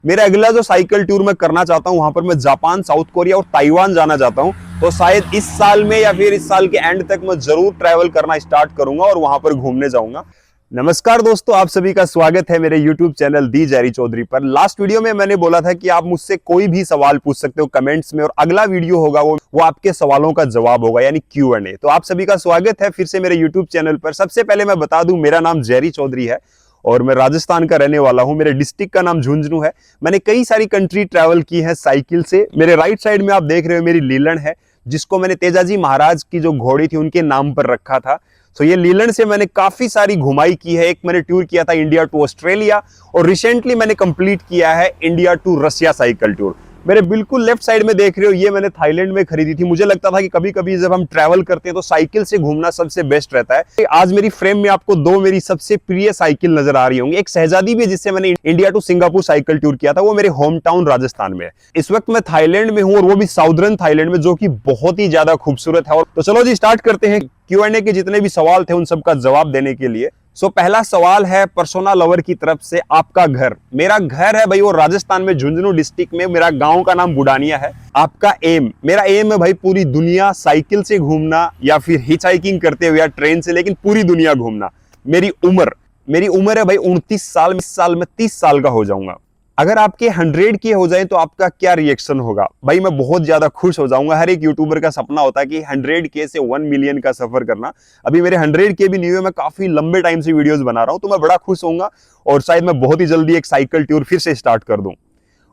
मेरा अगला जो साइकिल टूर मैं करना चाहता हूं, वहां पर मैं जापान, साउथ कोरिया और ताइवान जाना चाहता हूं। तो शायद इस साल में या फिर इस साल के एंड तक मैं जरूर ट्रैवल करना स्टार्ट करूंगा और वहां पर घूमने जाऊंगा। नमस्कार दोस्तों, आप सभी का स्वागत है मेरे YouTube चैनल दी जैरी चौधरी पर। लास्ट वीडियो में मैंने बोला था कि आप मुझसे कोई भी सवाल पूछ सकते हो कमेंट्स में, और अगला वीडियो होगा वो आपके सवालों का जवाब होगा, यानी Q&A। तो आप सभी का स्वागत है फिर से मेरे YouTube चैनल पर। सबसे पहले मैं बता दूं, मेरा नाम जैरी चौधरी है और मैं राजस्थान का रहने वाला हूं। मेरे डिस्ट्रिक्ट का नाम झुंझुनू है। मैंने कई सारी कंट्री ट्रैवल की है साइकिल से। मेरे राइट साइड में आप देख रहे हो मेरी लीलन है, जिसको मैंने तेजाजी महाराज की जो घोड़ी थी उनके नाम पर रखा था। तो ये लीलन से मैंने काफी सारी घुमाई की है। एक मैंने टूर किया था इंडिया टू ऑस्ट्रेलिया, और रिसेंटली मैंने कंप्लीट किया है India to Russia cycle tour. मेरे बिल्कुल लेफ्ट साइड में देख रहे हो, ये मैंने थाईलैंड में खरीदी थी। मुझे लगता था कि कभी कभी जब हम ट्रैवल करते हैं तो साइकिल से घूमना सबसे बेस्ट रहता है। आज मेरी फ्रेम में आपको दो मेरी सबसे प्रिय साइकिल नजर आ रही होंगी। एक शहजादी भी है जिससे मैंने India to Singapore cycle tour किया था, वो मेरे होम टाउन राजस्थान में है। इस वक्त मैं थाईलैंड में हूँ, और वो भी साउदर्न थाईलैंड में, जो कि बहुत ही ज्यादा खूबसूरत है। तो चलो जी स्टार्ट करते हैं Q&A के जितने भी सवाल थे उन सबका जवाब देने के लिए। पहला सवाल है पर्सोना लवर की तरफ से, आपका घर। मेरा घर है भाई वो राजस्थान में झुंझुनू डिस्ट्रिक्ट में। मेरा गांव का नाम बुडानिया है। आपका एम? मेरा एम है भाई पूरी दुनिया साइकिल से घूमना, या फिर हिच हाइकिंग करते हुए, या ट्रेन से, लेकिन पूरी दुनिया घूमना। मेरी उम्र है भाई 29 साल। इस साल में 30 साल का हो जाऊंगा। अगर आपके 100 के हो जाए तो आपका क्या रिएक्शन होगा? भाई मैं बहुत ज्यादा खुश हो जाऊंगा। हर एक यूट्यूबर का सपना होता है कि 100 के से 1 मिलियन का सफर करना। अभी मेरे 100 के भी नहीं हुए, मैं काफी लंबे टाइम से वीडियोस बना रहा हूं, तो मैं बड़ा खुश होऊंगा, और शायद मैं बहुत ही जल्दी एक साइकिल टूर फिर से स्टार्ट कर दूं।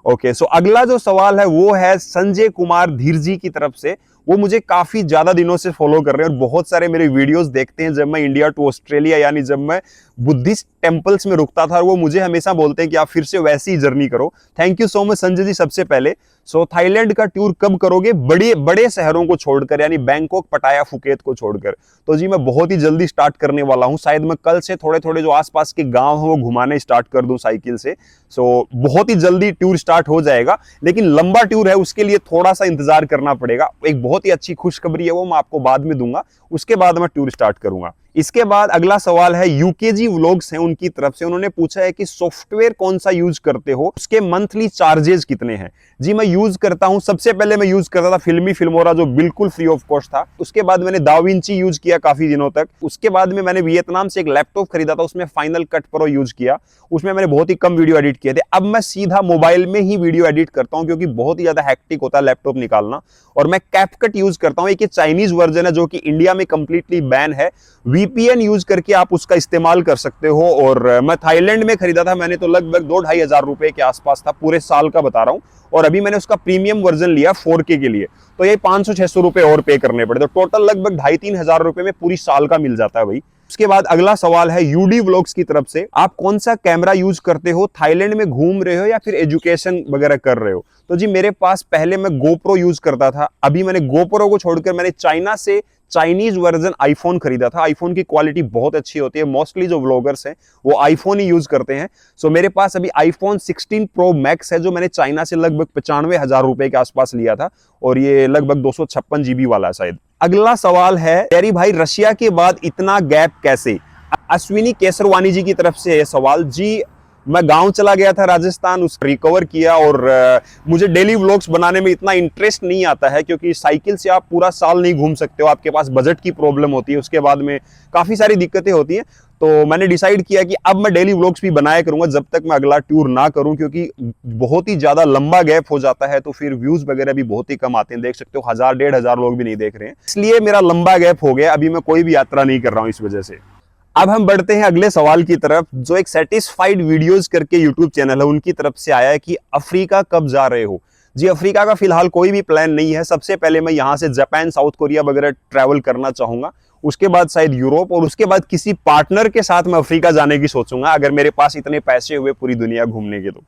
ओके, अगला जो सवाल है वो है संजय कुमार धीर जी की तरफ से। वो मुझे काफी ज्यादा दिनों से फॉलो कर रहे हैं और बहुत सारे मेरे वीडियोस देखते हैं। जब मैं इंडिया टू ऑस्ट्रेलिया, यानी जब मैं बुद्धिस्ट टेम्पल्स में रुकता था, वो मुझे हमेशा बोलते हैं कि आप फिर से वैसी ही जर्नी करो। Thank you so much Sanjay ji. सबसे पहले थाईलैंड का टूर कब करोगे? बड़े बड़े शहरों को छोड़कर, यानी बैंकॉक, पटाया, फुकेत को छोड़कर। तो जी मैं बहुत ही जल्दी स्टार्ट करने वाला हूं। शायद मैं कल से थोड़े थोड़े जो आसपास के गांव हैं वो घुमाने स्टार्ट कर दूं साइकिल से। बहुत ही जल्दी टूर स्टार्ट हो जाएगा, लेकिन लंबा टूर है, उसके लिए थोड़ा सा इंतजार करना पड़ेगा। एक बहुत ही अच्छी खुशखबरी है, वो मैं आपको बाद में दूंगा। उसके बाद मैं टूर स्टार्ट करूंगा। इसके बाद अगला सवाल है यूकेजी व्लॉग्स हैं उनकी तरफ से। उन्होंने पूछा है कि सॉफ्टवेयर कौन सा यूज करते हो, उसके मंथली चार्जेस कितने हैं? जी मैं यूज करता हूं, सबसे पहले मैं यूज करता था फिल्मोरा, जो बिल्कुल फ्री ऑफ कॉस्ट था। उसके बाद मैंने दाविंची यूज किया काफी दिनों तक। उसके बाद में मैंने वियतनाम से एक लैपटॉप खरीदा था, उसमें फाइनल कट प्रो यूज किया। उसमें मैंने बहुत ही कम वीडियो एडिट किए थे। अब मैं सीधा मोबाइल में ही वीडियो एडिट करता हूं, क्योंकि बहुत ही ज्यादा हैक्टिक होता है लैपटॉप निकालना। और मैं कैपकट यूज करता हूं। एक चाइनीज वर्जन है जो कि इंडिया में कंप्लीटली बैन है। VPN यूज करके आप उसका इस्तेमाल कर सकते हो। और मैं थाईलैंड में खरीदा था, मैंने तो लगभग 2-2.5 हजार रुपए के आसपास था, पूरे साल का बता रहा हूं। और अभी मैंने उसका प्रीमियम वर्जन लिया 4K के लिए, तो ये 500-600 रुपए और पे करने पड़े। तो टोटल लगभग 2,500-3 हजार रुपए में पूरी साल का मिल जाता है भाई। उसके बाद अगला सवाल है यूडी व्लॉग्स की तरफ से। आप कौन सा कैमरा यूज करते हो? थाईलैंड में घूम रहे हो या फिर एजुकेशन वगैरह कर रहे हो? तो जी मेरे पास पहले मैं GoPro यूज करता था। अभी मैंने GoPro को छोड़कर मैंने चाइना से चाइनीज वर्जन आईफोन खरीदा था। आईफोन की क्वालिटी बहुत अच्छी होती है। मोस्टली जो व्लॉगर्स हैं वो आईफोन ही यूज करते हैं। मेरे पास अभी iPhone 16 Pro Max है, जो मैंने चाइना से लगभग 95 हजार रुपए के आसपास लिया था, और ये लगभग 256 GB वाला शायद। अगला सवाल है तेरी भाई, रशिया के बाद इतना गैप कैसे? अश्विनी केसरवानी जी की तरफ से यह सवाल। जी मैं गांव चला गया था राजस्थान, उस रिकवर किया, और मुझे डेली व्लॉग्स बनाने में इतना इंटरेस्ट नहीं आता है, क्योंकि साइकिल से आप पूरा साल नहीं घूम सकते हो। आपके पास बजट की प्रॉब्लम होती है, उसके बाद में काफी सारी दिक्कतें होती हैं। तो मैंने डिसाइड किया कि अब मैं डेली व्लॉग्स भी बनाया करूंगा जब तक मैं अगला टूर ना करूं, क्योंकि बहुत ही ज्यादा लंबा गैप हो जाता है, तो फिर व्यूज वगैरह भी बहुत ही कम आते हैं। देख सकते हो 1000-1500 लोग भी नहीं देख रहे हैं, इसलिए मेरा लंबा गैप हो गया। अभी मैं कोई भी यात्रा नहीं कर रहा हूं इस वजह से। अब हम बढ़ते हैं अगले सवाल की तरफ, जो एक सेटिस्फाइड वीडियोस करके यूट्यूब चैनल है उनकी तरफ से आया है कि अफ्रीका कब जा रहे हो? जी अफ्रीका का फिलहाल कोई भी प्लान नहीं है। सबसे पहले मैं यहां से जापान, साउथ कोरिया वगैरह ट्रैवल करना चाहूंगा। उसके बाद शायद यूरोप, और उसके बाद किसी पार्टनर के साथ मैं अफ्रीका जाने की सोचूंगा, अगर मेरे पास इतने पैसे हुए पूरी दुनिया घूमने के। तो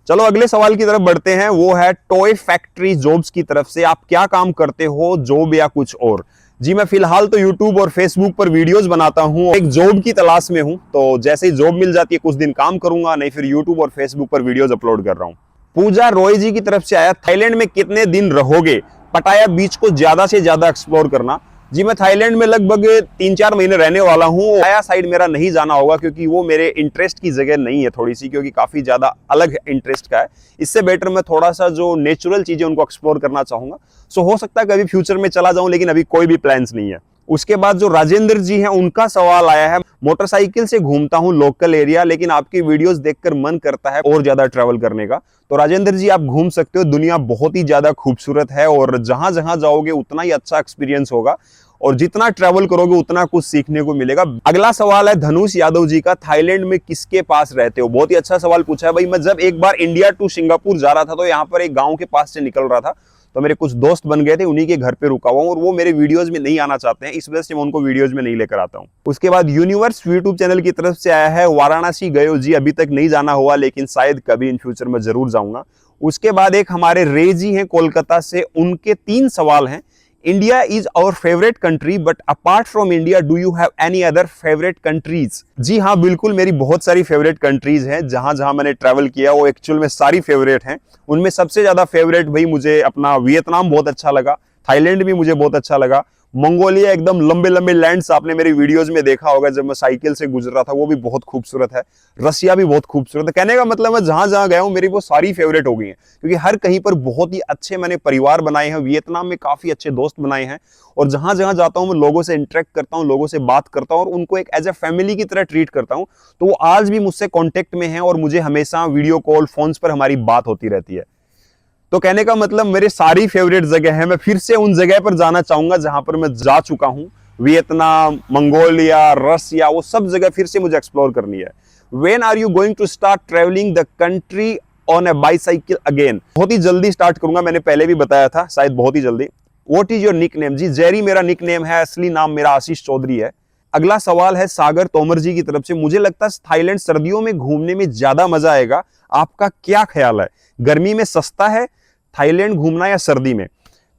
चलो अगले सवाल की तरफ बढ़ते हैं। वो है टॉय फैक्ट्री जॉब्स की तरफ से। आप क्या काम करते हो, जॉब या कुछ और? जी मैं फिलहाल तो YouTube और Facebook पर वीडियोस बनाता हूं। एक जॉब की तलाश में हूं, तो जैसे ही जॉब मिल जाती है कुछ दिन काम करूंगा, नहीं फिर YouTube और Facebook पर वीडियोस अपलोड कर रहा हूं। पूजा रॉय जी की तरफ से आया, थाईलैंड में कितने दिन रहोगे? पटाया बीच को ज्यादा से ज्यादा एक्सप्लोर करना। जी मैं थाईलैंड में लगभग 3-4 महीने रहने वाला हूँ। आया साइड मेरा नहीं जाना होगा क्योंकि वो मेरे इंटरेस्ट की जगह नहीं है थोड़ी सी, क्योंकि काफी ज्यादा अलग इंटरेस्ट का है। इससे बेटर मैं थोड़ा सा जो नेचुरल चीजें उनको एक्सप्लोर करना चाहूंगा। सो हो सकता है कभी फ्यूचर में चला जाऊं, लेकिन अभी कोई भी प्लान्स नहीं है। उसके बाद जो राजेंद्र जी हैं उनका सवाल आया है, मोटरसाइकिल से घूमता हूं लोकल एरिया, लेकिन आपकी वीडियोस देखकर मन करता है और ज्यादा ट्रैवल करने का। तो राजेंद्र जी आप घूम सकते हो, दुनिया बहुत ही ज्यादा खूबसूरत है और जहां जहां जाओगे उतना ही अच्छा एक्सपीरियंस होगा और जितना ट्रैवल करोगे उतना कुछ सीखने को मिलेगा। अगला सवाल है धनुष यादव जी का, थाईलैंड में किसके पास रहते हो? बहुत ही अच्छा सवाल पूछा है भाई। मैं जब एक बार इंडिया टू सिंगापुर जा रहा था तो यहाँ पर एक गांव के पास से निकल रहा था, तो मेरे कुछ दोस्त बन गए थे, उन्हीं के घर पे रुका हुआ हूं और वो मेरे वीडियोस में नहीं आना चाहते हैं, इस वजह से मैं उनको वीडियोस में नहीं लेकर आता हूं। उसके बाद यूनिवर्स यूट्यूब चैनल की तरफ से आया है, वाराणसी गए हो जी? अभी तक नहीं जाना हुआ, लेकिन शायद कभी इन फ्यूचर में जरूर जाऊंगा। उसके बाद एक हमारे रे जी हैं कोलकाता से, उनके 3 सवाल हैं। India is our favourite country, but apart from India do you have any other favourite countries? जी हाँ, बिल्कुल मेरी बहुत सारी फेवरेट कंट्रीज हैं। जहां जहां मैंने ट्रैवल किया वो एक्चुअल में सारी फेवरेट हैं। उनमें सबसे ज्यादा फेवरेट भाई मुझे अपना वियतनाम बहुत अच्छा लगा, थाईलैंड भी मुझे बहुत अच्छा लगा, मंगोलिया एकदम लंबे लंबे लैंड्स आपने मेरी वीडियोस में देखा होगा जब मैं साइकिल से गुजर रहा था, वो भी बहुत खूबसूरत है। रसिया भी बहुत खूबसूरत है। कहने का मतलब मैं जहां जहां गया हूं मेरी वो सारी फेवरेट हो गई हैं, क्योंकि हर कहीं पर बहुत ही अच्छे मैंने परिवार बनाए हैं। वियतनाम में काफी अच्छे दोस्त बनाए हैं और जहां जहां जाता हूं मैं लोगों से इंटरेक्ट करता हूं, लोगों से बात करता हूं और उनको एक एज ए फैमिली की तरह ट्रीट करता हूं। तो वो आज भी मुझसे कॉन्टेक्ट में है और मुझे हमेशा वीडियो कॉल, फोन्स पर हमारी बात होती रहती है। तो कहने का मतलब मेरे सारी फेवरेट जगह है। मैं फिर से उन जगह पर जाना चाहूंगा जहां पर मैं जा चुका हूं, वियतनाम, मंगोलिया, रसिया, वो सब जगह फिर से मुझे एक्सप्लोर करनी है। When are you going to start travelling the country on a bicycle again? बहुत ही जल्दी स्टार्ट करूंगा, मैंने पहले भी बताया था, शायद बहुत ही जल्दी। What is your nick name? जी जेरी मेरा निक नेम है, असली नाम मेरा आशीष चौधरी है। अगला सवाल है सागर तोमर जी की तरफ से, मुझे लगता है थाईलैंड सर्दियों में घूमने में ज्यादा मजा आएगा, आपका क्या ख्याल है? गर्मी में सस्ता है थाईलैंड घूमना या सर्दी में?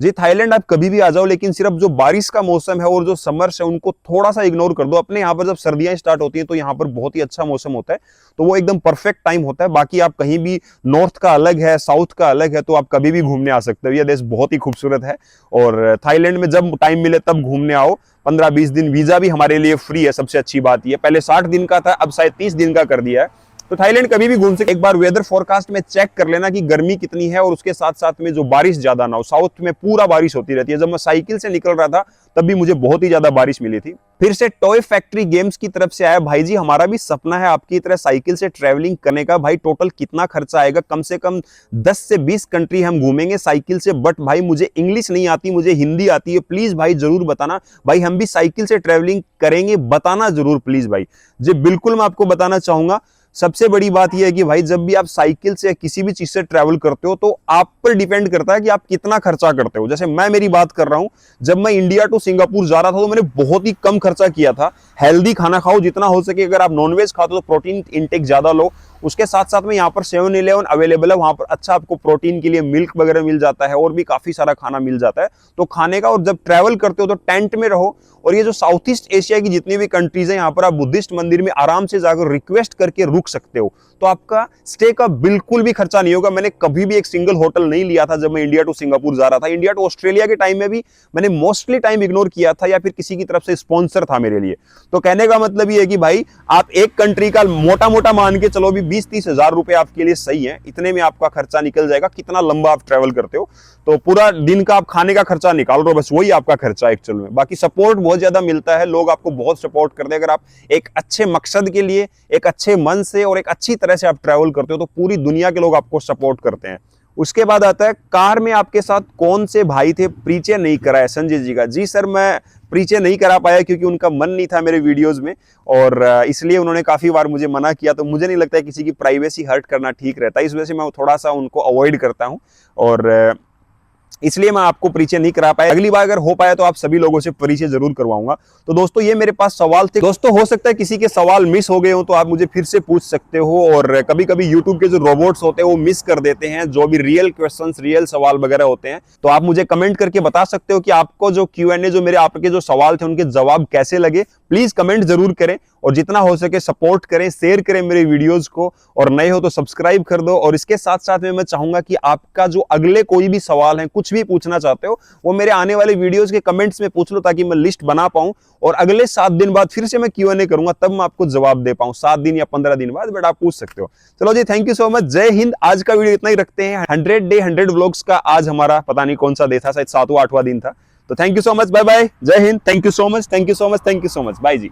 जी थाईलैंड आप कभी भी आ जाओ, लेकिन सिर्फ जो बारिश का मौसम है और जो समर्स है उनको थोड़ा सा इग्नोर कर दो। अपने यहाँ पर जब सर्दियां स्टार्ट होती हैं तो यहाँ पर बहुत ही अच्छा मौसम होता है, तो वो एकदम परफेक्ट टाइम होता है। बाकी आप कहीं भी, नॉर्थ का अलग है, साउथ का अलग है, तो आप कभी भी घूमने आ सकते हो। यह देश बहुत ही खूबसूरत है और थाईलैंड में जब टाइम मिले तब घूमने आओ। 15-20 दिन, वीजा भी हमारे लिए फ्री है, सबसे अच्छी बात यह। पहले 60 दिन का था, अब शायद 30 दिन का कर दिया है। तो थाईलैंड कभी भी घूम सकते। एक बार वेदर फोरकास्ट में चेक कर लेना कि गर्मी कितनी है और उसके साथ साथ में जो बारिश ज्यादा ना हो। साउथ में पूरा बारिश होती रहती है। जब मैं साइकिल से निकल रहा था तब भी मुझे बहुत ही ज्यादा बारिश मिली थी। फिर से टॉय फैक्ट्री गेम्स की तरफ से आया, भाई जी हमारा भी सपना है आपकी तरह साइकिल से ट्रेवलिंग करने का। भाई टोटल कितना खर्चा आएगा? कम से कम 10 से 20 कंट्री हम घूमेंगे साइकिल से, बट भाई मुझे इंग्लिश नहीं आती, मुझे हिंदी आती है। प्लीज भाई जरूर बताना। भाई हम भी साइकिल से ट्रेवलिंग करेंगे, बताना जरूर प्लीज भाई जी। बिल्कुल मैं आपको बताना चाहूंगा। सबसे बड़ी बात यह है कि भाई जब भी आप साइकिल से किसी भी चीज से ट्रैवल करते हो तो आप पर डिपेंड करता है कि आप कितना खर्चा करते हो। जैसे मैं मेरी बात कर रहा हूं, जब मैं इंडिया टू सिंगापुर जा रहा था तो मैंने बहुत ही कम खर्चा किया था। हेल्दी खाना खाओ जितना हो सके, अगर आप नॉनवेज खाते हो तो प्रोटीन इंटेक ज्यादा लो। उसके साथ साथ में यहाँ पर 7-Eleven अवेलेबल है, वहां पर अच्छा आपको प्रोटीन के लिए मिल्क वगैरह मिल जाता है और भी काफी सारा खाना मिल जाता है तो खाने का। और जब ट्रैवल करते हो तो टेंट में रहो। और ये जो साउथ ईस्ट एशिया की जितनी भी कंट्रीज है, यहाँ पर आप बुद्धिस्ट मंदिर में आराम से जाकर रिक्वेस्ट करके रुक सकते हो, तो आपका स्टे का बिल्कुल भी खर्चा नहीं होगा। मैंने कभी भी एक सिंगल होटल नहीं लिया था जब मैं इंडिया टू सिंगापुर जा रहा था। इंडिया टू ऑस्ट्रेलिया के टाइम में भी मैंने मोस्टली टाइम इग्नोर किया था या फिर किसी की तरफ से स्पॉन्सर था मेरे लिए। तो कहने का मतलब ये है कि भाई आप एक कंट्री का मोटा मोटा मान के चलो भी 20-30 हजार रुपए आपके लिए सही है, इतने में आपका खर्चा निकल जाएगा। कितना लंबा आप ट्रैवल करते हो तो पूरा दिन का आप खाने का खर्चा निकाल रहे हो, बस वही आपका खर्चा एक्चुअल में। बाकी सपोर्ट बहुत ज्यादा मिलता है, लोग आपको बहुत सपोर्ट करते हैं। अगर आप एक अच्छे मकसद के लिए, एक अच्छे मन से और एक अच्छी तरह से आप ट्रैवल करते हो तो पूरी दुनिया के लोग आपको सपोर्ट करते हैं। उसके बाद आता है कार में आपके साथ कौन से भाई थे, परिचय नहीं करा है संजय जी का? जी सर मैं परिचय नहीं करा पाया क्योंकि उनका मन नहीं था मेरे वीडियोस में और इसलिए उन्होंने काफी बार मुझे मना किया। तो मुझे नहीं लगता है किसी की प्राइवेसी हर्ट करना ठीक रहता है, इस वजह से मैं थोड़ा सा उनको अवॉइड करता हूं और इसलिए मैं आपको परिचय नहीं करा पाया। अगली बार अगर हो पाया तो आप सभी लोगों से परिचय जरूर करवाऊंगा। तो दोस्तों ये मेरे पास सवाल थे। दोस्तों हो सकता है किसी के सवाल मिस हो गए हो तो आप मुझे फिर से पूछ सकते हो। और कभी कभी यूट्यूब के जो रोबोट्स होते हैं वो मिस कर देते हैं जो भी रियल क्वेश्चंस, रियल सवाल वगैरह होते हैं। तो आप मुझे कमेंट करके बता सकते हो कि आपको जो Q&A, जो मेरे आपके जो सवाल थे उनके जवाब कैसे लगे। प्लीज कमेंट जरूर करें और जितना हो सके सपोर्ट करें, शेयर करें मेरे वीडियोस को, और नए हो तो सब्सक्राइब कर दो। और इसके साथ साथ में मैं चाहूंगा कि आपका जो अगले कोई भी सवाल है, कुछ भी पूछना चाहते हो, वो मेरे आने वाले वीडियोस के कमेंट्स में पूछ लो, ताकि मैं लिस्ट बना पाऊं और अगले 7 दिन बाद फिर से मैं Q&A करूंगा, तब मैं आपको जवाब दे पाऊं, 7 दिन या 15 दिन बाद, बट आप पूछ सकते हो। चलो जी, थैंक यू सो मच, जय हिंद। आज का वीडियो इतना ही रखते हैं। 100 डे 100 व्लॉग्स का आज हमारा पता नहीं कौन सा डे था, शायद 7वां 8वां दिन था। तो thank you so much, bye bye, जय Hind, thank you so much, thank you so much, thank you so much, bye ji.